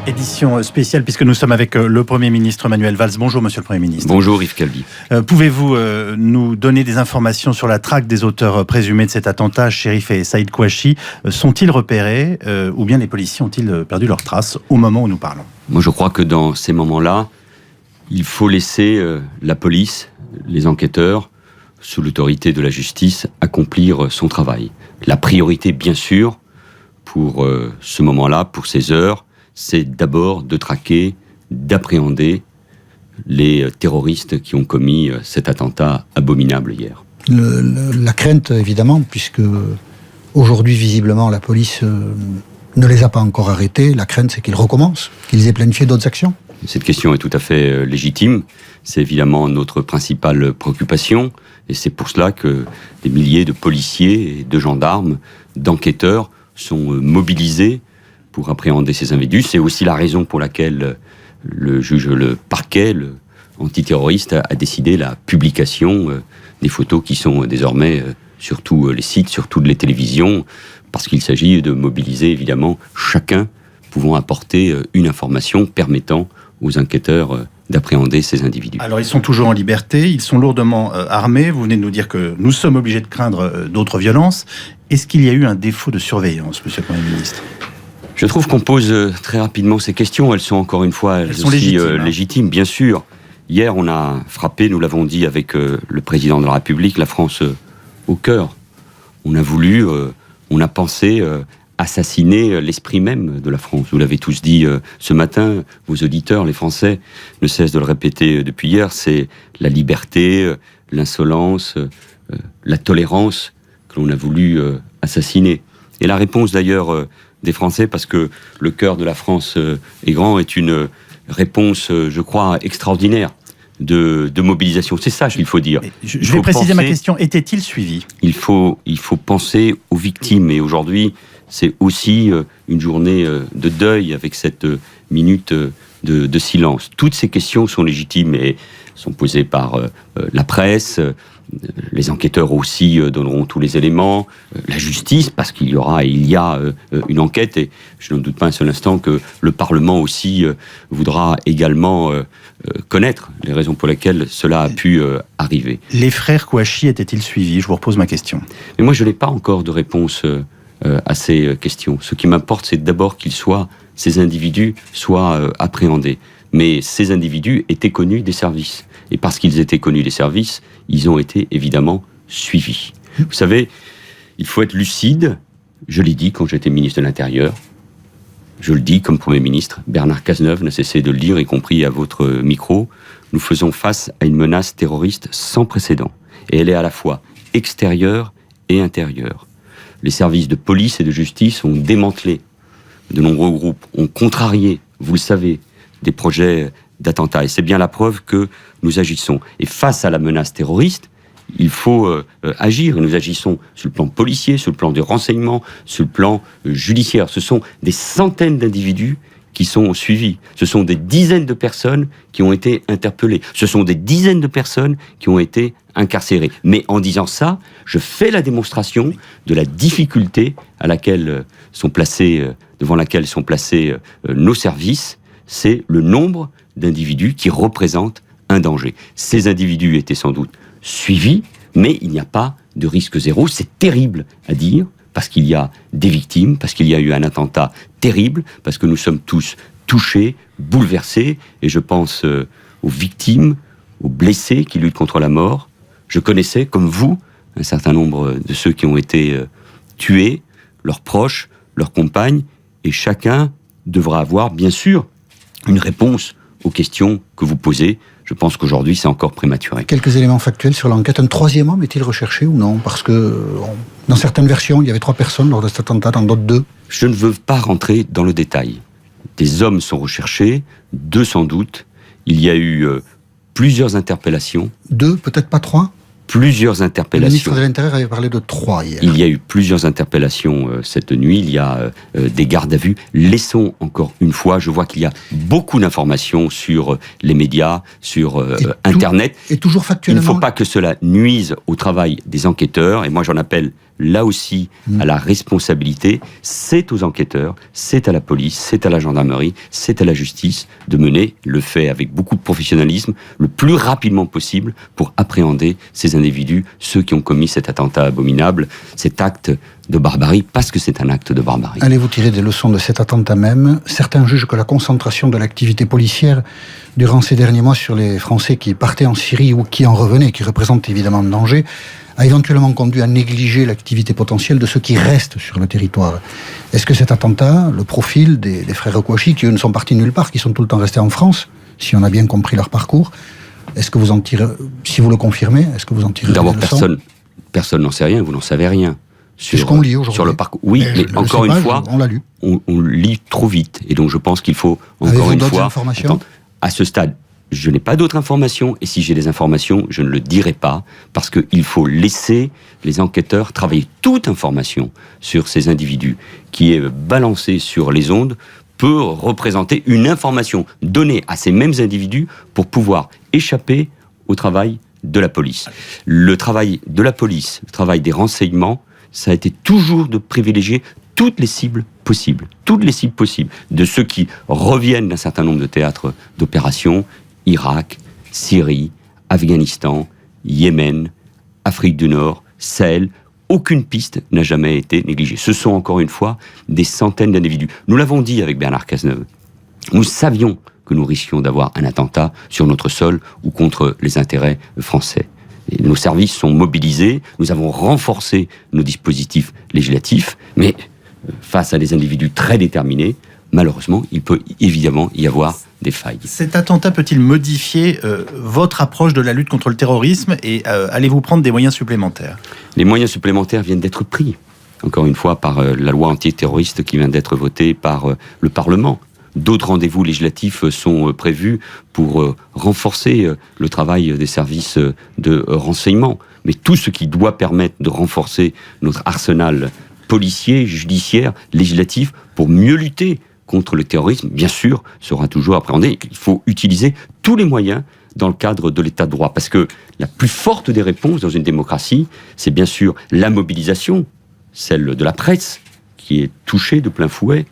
Édition spéciale puisque nous sommes avec le Premier ministre Manuel Valls. Bonjour Monsieur le Premier ministre. Bonjour Yves Calvi. Pouvez-vous nous donner des informations sur la traque des auteurs présumés de cet attentat, Cherif et Saïd Kouachi? Sont-ils repérés ou bien les policiers ont-ils perdu leurs traces au moment où nous parlons? Moi je crois que dans ces moments-là, il faut laisser la police, les enquêteurs, sous l'autorité de la justice, accomplir son travail. La priorité, bien sûr, pour ce moment-là, pour ces heures, c'est d'abord de traquer, d'appréhender les terroristes qui ont commis cet attentat abominable hier. La crainte, évidemment, puisque aujourd'hui, visiblement, la police ne les a pas encore arrêtés. La crainte, c'est qu'ils recommencent, qu'ils aient planifié d'autres actions. Cette question est tout à fait légitime. C'est évidemment notre principale préoccupation. Et c'est pour cela que des milliers de policiers et de gendarmes, d'enquêteurs sont mobilisés pour appréhender ces individus. C'est aussi la raison pour laquelle le parquet, le antiterroriste, a décidé la publication des photos qui sont désormais sur tous les sites, sur toutes les télévisions, parce qu'il s'agit de mobiliser évidemment chacun pouvant apporter une information permettant aux enquêteurs d'appréhender ces individus. Alors ils sont toujours en liberté, ils sont lourdement armés. Vous venez de nous dire que nous sommes obligés de craindre d'autres violences. Est-ce qu'il y a eu un défaut de surveillance, Monsieur le Premier ministre ? Je trouve qu'on pose très rapidement ces questions. Elles sont encore une fois elles sont aussi légitimes, bien sûr. Hier, on a frappé, nous l'avons dit avec le président de la République, la France au cœur. On a voulu, on a pensé assassiner l'esprit même de la France. Vous l'avez tous dit ce matin, vos auditeurs, les Français, ne cessent de le répéter depuis hier. C'est la liberté, l'insolence, la tolérance que l'on a voulu assassiner. Et la réponse d'ailleurs des Français, parce que le cœur de la France est grand, est une réponse, je crois, extraordinaire de mobilisation. C'est ça qu'il faut dire. Je vais préciser ma question. Était-il suivi ? Il faut penser aux victimes. Et aujourd'hui, c'est aussi une journée de deuil avec cette minute de silence. Toutes ces questions sont légitimes et sont posées par la presse. Les enquêteurs aussi donneront tous les éléments, la justice, parce qu'il y a une enquête, et je n'en doute pas un seul instant que le Parlement aussi voudra également connaître les raisons pour lesquelles cela a pu arriver. Les frères Kouachi étaient-ils suivis ? Je vous repose ma question. Mais moi, je n'ai pas encore de réponse à ces questions. Ce qui m'importe, c'est d'abord ces individus soient appréhendés. Mais ces individus étaient connus des services. Et parce qu'ils étaient connus des services, ils ont été évidemment suivis. Vous savez, il faut être lucide. Je l'ai dit quand j'étais ministre de l'Intérieur. Je le dis comme Premier ministre. Bernard Cazeneuve n'a cessé de le dire, y compris à votre micro. Nous faisons face à une menace terroriste sans précédent. Et elle est à la fois extérieure et intérieure. Les services de police et de justice ont démantelé. De nombreux groupes ont contrarié, vous le savez, des projets d'attentats. Et c'est bien la preuve que nous agissons. Et face à la menace terroriste, il faut agir. Et nous agissons sur le plan policier, sur le plan de renseignement, sur le plan judiciaire. Ce sont des centaines d'individus qui sont suivis. Ce sont des dizaines de personnes qui ont été interpellées. Ce sont des dizaines de personnes qui ont été incarcérées. Mais en disant ça, je fais la démonstration de la difficulté devant laquelle sont placés nos services. C'est le nombre d'individus qui représentent un danger. Ces individus étaient sans doute suivis, mais il n'y a pas de risque zéro. C'est terrible à dire, parce qu'il y a des victimes, parce qu'il y a eu un attentat terrible, parce que nous sommes tous touchés, bouleversés, et je pense aux victimes, aux blessés qui luttent contre la mort. Je connaissais, comme vous, un certain nombre de ceux qui ont été tués, leurs proches, leurs compagnes, et chacun devra avoir, bien sûr, une réponse aux questions que vous posez. Je pense qu'aujourd'hui, c'est encore prématuré. Quelques éléments factuels sur l'enquête. Un troisième homme est-il recherché ou non ? Parce que dans certaines versions, il y avait 3 personnes lors de cet attentat, dans d'autres 2. Je ne veux pas rentrer dans le détail. Des hommes sont recherchés, 2 sans doute. Il y a eu plusieurs interpellations. 2, peut-être pas 3 ? Plusieurs interpellations. Le ministre de l'Intérieur avait parlé de 3 hier. Il y a eu plusieurs interpellations cette nuit. Il y a des gardes à vue. Laissons encore une fois, je vois qu'il y a beaucoup d'informations sur les médias, sur Internet. Et toujours factuellement. Il ne faut pas que cela nuise au travail des enquêteurs. Et moi, j'en appelle là aussi, à la responsabilité. C'est aux enquêteurs, c'est à la police, c'est à la gendarmerie, c'est à la justice de mener le fait avec beaucoup de professionnalisme, le plus rapidement possible pour appréhender ces individus, ceux qui ont commis cet attentat abominable, cet acte de barbarie, parce que c'est un acte de barbarie. Allez-vous tirer des leçons de cet attentat même? Certains jugent que la concentration de l'activité policière durant ces derniers mois sur les Français qui partaient en Syrie ou qui en revenaient, qui représentent évidemment un danger, a éventuellement conduit à négliger l'activité potentielle de ceux qui restent sur le territoire. Est-ce que cet attentat, le profil des frères Kouachi, qui eux ne sont partis nulle part, qui sont tout le temps restés en France, si on a bien compris leur parcours, est-ce que vous en tirez, si vous le confirmez, est-ce que vous en tirez D'abord, des leçons? personne n'en sait rien, vous n'en savez rien. C'est ce qu'on lit aujourd'hui. Sur le parcours. Oui, mais encore une fois, on l'a lu. On lit trop vite. Et donc je pense qu'il faut encore Avez-vous une d'autres fois... informations ? Attendre. À ce stade, je n'ai pas d'autres informations. Et si j'ai des informations, je ne le dirai pas. Parce qu'il faut laisser les enquêteurs travailler. Toute information sur ces individus qui est balancée sur les ondes peut représenter une information donnée à ces mêmes individus pour pouvoir échapper au travail de la police. Le travail de la police, le travail des renseignements, ça a été toujours de privilégier toutes les cibles possibles, de ceux qui reviennent d'un certain nombre de théâtres d'opérations, Irak, Syrie, Afghanistan, Yémen, Afrique du Nord, Sahel. Aucune piste n'a jamais été négligée. Ce sont encore une fois des centaines d'individus. Nous l'avons dit avec Bernard Cazeneuve, nous savions que nous risquions d'avoir un attentat sur notre sol ou contre les intérêts français. Et nos services sont mobilisés, nous avons renforcé nos dispositifs législatifs, mais face à des individus très déterminés, malheureusement, il peut évidemment y avoir des failles. Cet attentat peut-il modifier votre approche de la lutte contre le terrorisme et allez-vous prendre des moyens supplémentaires? Les moyens supplémentaires viennent d'être pris, encore une fois, par la loi antiterroriste qui vient d'être votée par le Parlement. D'autres rendez-vous législatifs sont prévus pour renforcer le travail des services de renseignement. Mais tout ce qui doit permettre de renforcer notre arsenal policier, judiciaire, législatif, pour mieux lutter contre le terrorisme, bien sûr, sera toujours appréhendé. Il faut utiliser tous les moyens dans le cadre de l'état de droit. Parce que la plus forte des réponses dans une démocratie, c'est bien sûr la mobilisation, celle de la presse, qui est touchée de plein fouet.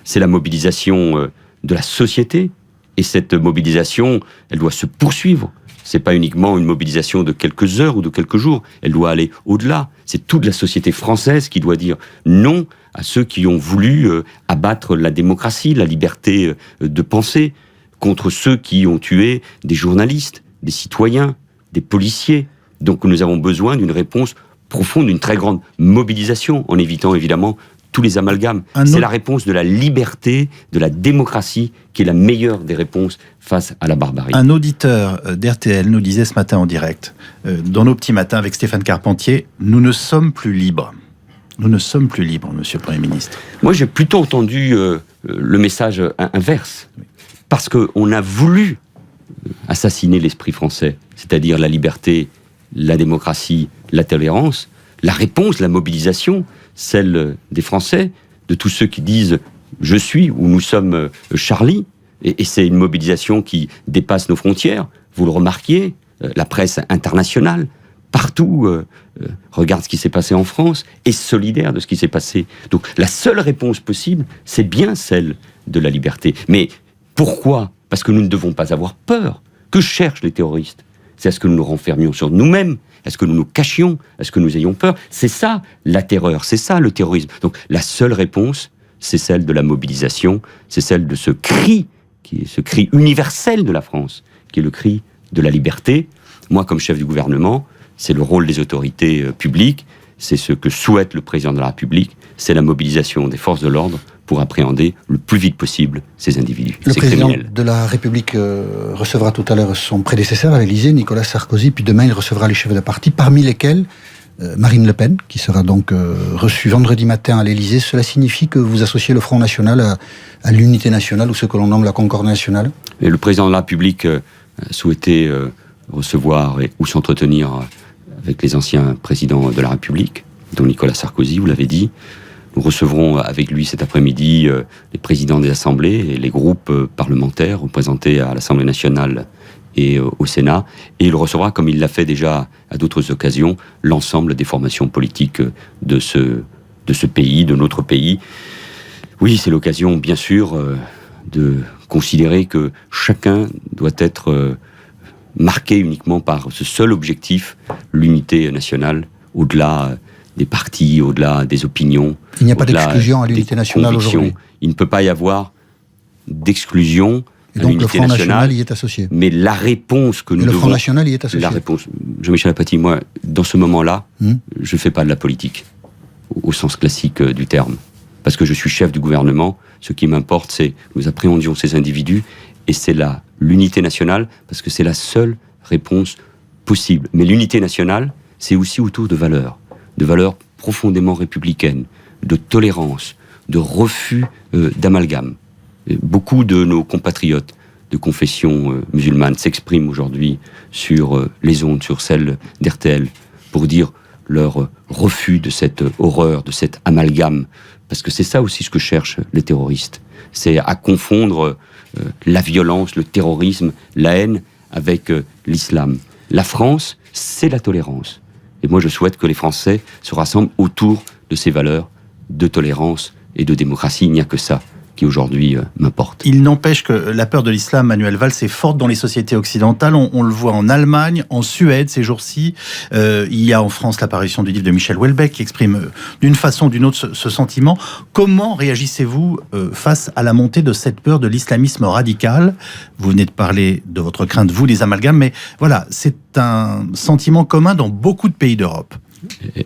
C'est la mobilisation de la société. Et cette mobilisation, elle doit se poursuivre. C'est pas uniquement une mobilisation de quelques heures ou de quelques jours. Elle doit aller au-delà. C'est toute la société française qui doit dire non à ceux qui ont voulu abattre la démocratie, la liberté de penser, contre ceux qui ont tué des journalistes, des citoyens, des policiers. Donc nous avons besoin d'une réponse profonde, d'une très grande mobilisation, en évitant évidemment tous les amalgames. C'est la réponse de la liberté, de la démocratie, qui est la meilleure des réponses face à la barbarie. Un auditeur d'RTL nous disait ce matin en direct, dans nos petits matins avec Stéphane Carpentier, nous ne sommes plus libres. Nous ne sommes plus libres, monsieur le Premier ministre. Moi, j'ai plutôt entendu le message inverse. Parce qu'on a voulu assassiner l'esprit français, c'est-à-dire la liberté, la démocratie, la tolérance. La réponse, la mobilisation, celle des Français, de tous ceux qui disent « je suis » ou « nous sommes Charlie », et c'est une mobilisation qui dépasse nos frontières. Vous le remarquiez, la presse internationale, partout, regarde ce qui s'est passé en France, est solidaire de ce qui s'est passé. Donc la seule réponse possible, c'est bien celle de la liberté. Mais pourquoi ? Parce que nous ne devons pas avoir peur. Que cherchent les terroristes ? C'est à ce que nous nous renfermions sur nous-mêmes. Est-ce que nous nous cachions? Est-ce que nous ayons peur? C'est ça la terreur, c'est ça le terrorisme. Donc la seule réponse, c'est celle de la mobilisation, c'est celle de ce cri, qui est ce cri universel de la France, qui est le cri de la liberté. Moi, comme chef du gouvernement, c'est le rôle des autorités publiques, c'est ce que souhaite le président de la République, c'est la mobilisation des forces de l'ordre pour appréhender le plus vite possible ces individus. Le président de la République recevra tout à l'heure son prédécesseur à l'Élysée, Nicolas Sarkozy, puis demain il recevra les chefs de parti, parmi lesquels Marine Le Pen, qui sera donc reçue vendredi matin à l'Élysée. Cela signifie que vous associez le Front National à l'unité nationale, ou ce que l'on nomme la concorde nationale? Et le président de la République souhaitait recevoir ou s'entretenir avec les anciens présidents de la République, dont Nicolas Sarkozy, vous l'avez dit. Nous recevrons avec lui cet après-midi les présidents des assemblées et les groupes parlementaires représentés à l'Assemblée nationale et au Sénat, et il recevra, comme il l'a fait déjà à d'autres occasions, l'ensemble des formations politiques de ce pays, de notre pays. Oui, c'est l'occasion, bien sûr, de considérer que chacun doit être marqué uniquement par ce seul objectif, l'unité nationale, au-delà des partis, au-delà des opinions. Il n'y a pas d'exclusion à l'unité nationale aujourd'hui. Il ne peut pas y avoir d'exclusion et à donc l'unité le Front nationale National y est associé. Mais la réponse que nous devons... Le Front National y est associé. La réponse... Jean-Michel Apathy, moi, dans ce moment-là, je ne fais pas de la politique, au sens classique du terme. Parce que je suis chef du gouvernement, ce qui m'importe, c'est que nous appréhendions ces individus, et c'est l'unité nationale, parce que c'est la seule réponse possible. Mais l'unité nationale, c'est aussi autour de valeurs profondément républicaines, de tolérance, de refus d'amalgame. Beaucoup de nos compatriotes de confession musulmane s'expriment aujourd'hui sur les ondes, sur celles d'RTL, pour dire leur refus de cette horreur, de cet amalgame, parce que c'est ça aussi ce que cherchent les terroristes. C'est à confondre la violence, le terrorisme, la haine avec l'islam. La France, c'est la tolérance. Et moi, je souhaite que les Français se rassemblent autour de ces valeurs de tolérance et de démocratie. Il n'y a que ça qui aujourd'hui m'importe. Il n'empêche que la peur de l'islam, Manuel Valls, est forte dans les sociétés occidentales. On le voit en Allemagne, en Suède ces jours-ci. Il y a en France l'apparition du livre de Michel Houellebecq qui exprime d'une façon ou d'une autre ce sentiment. Comment réagissez-vous face à la montée de cette peur de l'islamisme radical ? Vous venez de parler de votre crainte, vous, des amalgames, mais voilà, c'est un sentiment commun dans beaucoup de pays d'Europe.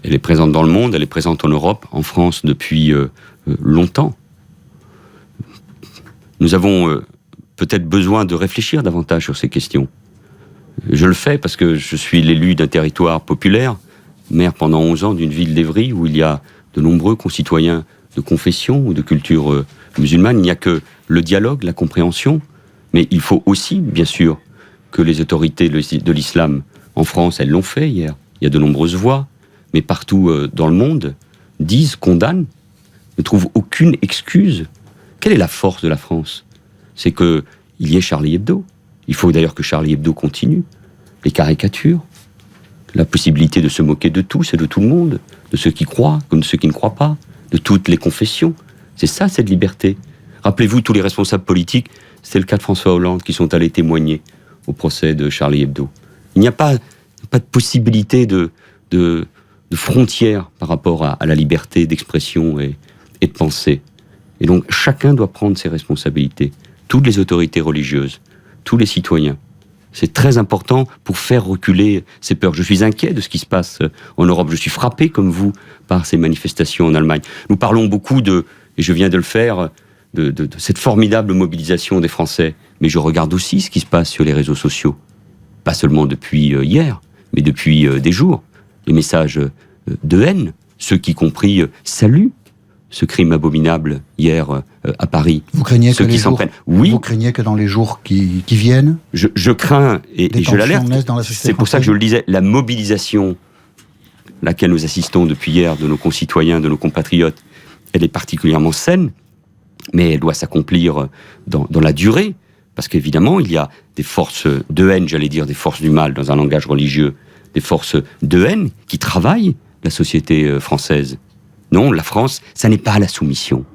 Elle est présente dans le monde, elle est présente en Europe, en France depuis longtemps. Nous avons peut-être besoin de réfléchir davantage sur ces questions. Je le fais parce que je suis l'élu d'un territoire populaire, maire pendant 11 ans d'une ville d'Évry où il y a de nombreux concitoyens de confession ou de culture musulmane. Il n'y a que le dialogue, la compréhension, mais il faut aussi, bien sûr, que les autorités de l'islam en France, elles l'ont fait hier. Il y a de nombreuses voix, mais partout dans le monde, disent, condamnent, ne trouvent aucune excuse. Quelle est la force de la France ? C'est qu'il y ait Charlie Hebdo. Il faut d'ailleurs que Charlie Hebdo continue. Les caricatures, la possibilité de se moquer de tous et de tout le monde, de ceux qui croient comme de ceux qui ne croient pas, de toutes les confessions. C'est ça, cette liberté. Rappelez-vous, tous les responsables politiques, c'est le cas de François Hollande, qui sont allés témoigner au procès de Charlie Hebdo. Il n'y a pas de possibilité de frontière par rapport à la liberté d'expression et de pensée. Et donc, chacun doit prendre ses responsabilités. Toutes les autorités religieuses, tous les citoyens. C'est très important pour faire reculer ces peurs. Je suis inquiet de ce qui se passe en Europe. Je suis frappé, comme vous, par ces manifestations en Allemagne. Nous parlons beaucoup et je viens de le faire, de cette formidable mobilisation des Français. Mais je regarde aussi ce qui se passe sur les réseaux sociaux. Pas seulement depuis hier, mais depuis des jours. Les messages de haine, ceux qui, y compris, saluent ce crime abominable hier à Paris. Vous craignez que vous craignez que dans les jours qui viennent, je crains et je l'alerte. C'est pour ça que je le disais, la mobilisation à laquelle nous assistons depuis hier de nos concitoyens, de nos compatriotes, elle est particulièrement saine, mais elle doit s'accomplir dans la durée, parce qu'évidemment, il y a des forces de haine, j'allais dire des forces du mal dans un langage religieux, des forces de haine qui travaillent la société française. Non, la France, ça n'est pas la soumission.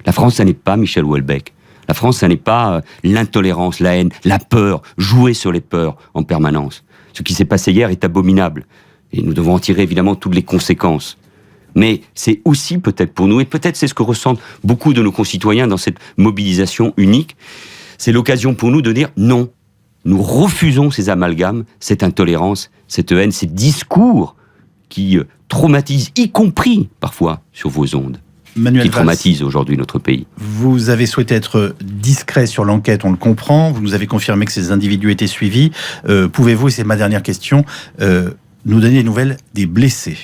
La France, ça n'est pas Michel Houellebecq. La France, ça n'est pas l'intolérance, la haine, la peur, jouer sur les peurs en permanence. Ce qui s'est passé hier est abominable. Et nous devons en tirer évidemment toutes les conséquences. Mais c'est aussi peut-être pour nous, et peut-être c'est ce que ressentent beaucoup de nos concitoyens dans cette mobilisation unique, c'est l'occasion pour nous de dire non, nous refusons ces amalgames, cette intolérance, cette haine, ces discours qui traumatisent, y compris parfois sur vos ondes, Manuel qui Valls, traumatisent aujourd'hui notre pays. Vous avez souhaité être discret sur l'enquête, on le comprend, vous nous avez confirmé que ces individus étaient suivis. Pouvez-vous, et c'est ma dernière question, nous donner des nouvelles des blessés ?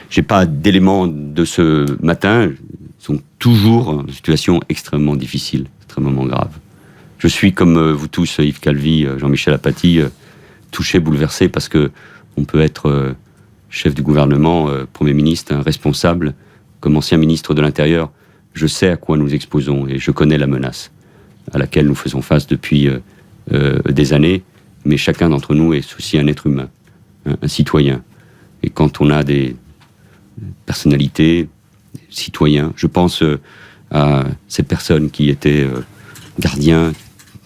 J'ai pas d'éléments de ce matin, ils sont toujours en situation extrêmement difficile, extrêmement grave. Je suis, comme vous tous, Yves Calvi, Jean-Michel Apathy, touché, bouleversé, parce que on peut être chef du gouvernement, Premier ministre, un responsable, comme ancien ministre de l'Intérieur. Je sais à quoi nous exposons et je connais la menace à laquelle nous faisons face depuis des années. mais chacun d'entre nous est aussi un être humain, un citoyen. Et quand on a des personnalités, des citoyens, je pense à ces personnes qui étaient gardiens,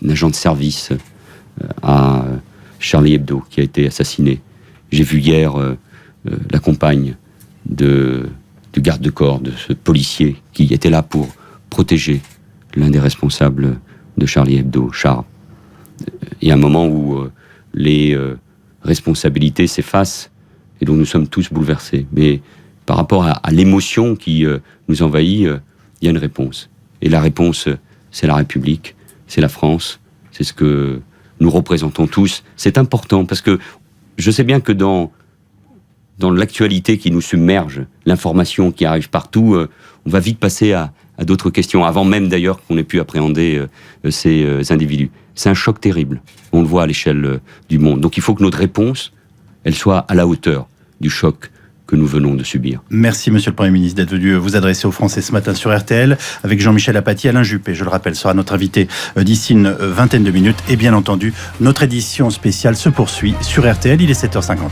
un agent de service, à Charlie Hebdo qui a été assassiné. J'ai vu hier la compagne du garde de corps, de ce policier qui était là pour protéger l'un des responsables de Charlie Hebdo, Charles. Il y a un moment où les responsabilités s'effacent et donc nous sommes tous bouleversés. Mais par rapport à l'émotion qui nous envahit, il y a une réponse. Et la réponse, c'est la République, c'est la France, c'est ce que nous représentons tous. C'est important parce que je sais bien que dans l'actualité qui nous submerge, l'information qui arrive partout, on va vite passer à d'autres questions, avant même d'ailleurs qu'on ait pu appréhender ces individus. C'est un choc terrible, on le voit à l'échelle du monde. Donc il faut que notre réponse, elle soit à la hauteur du choc que nous venons de subir. Merci Monsieur le Premier ministre d'être venu vous adresser aux Français ce matin sur RTL avec Jean-Michel Apathy. Alain Juppé, je le rappelle, sera notre invité d'ici une vingtaine de minutes. Et bien entendu, notre édition spéciale se poursuit sur RTL, il est 7h59.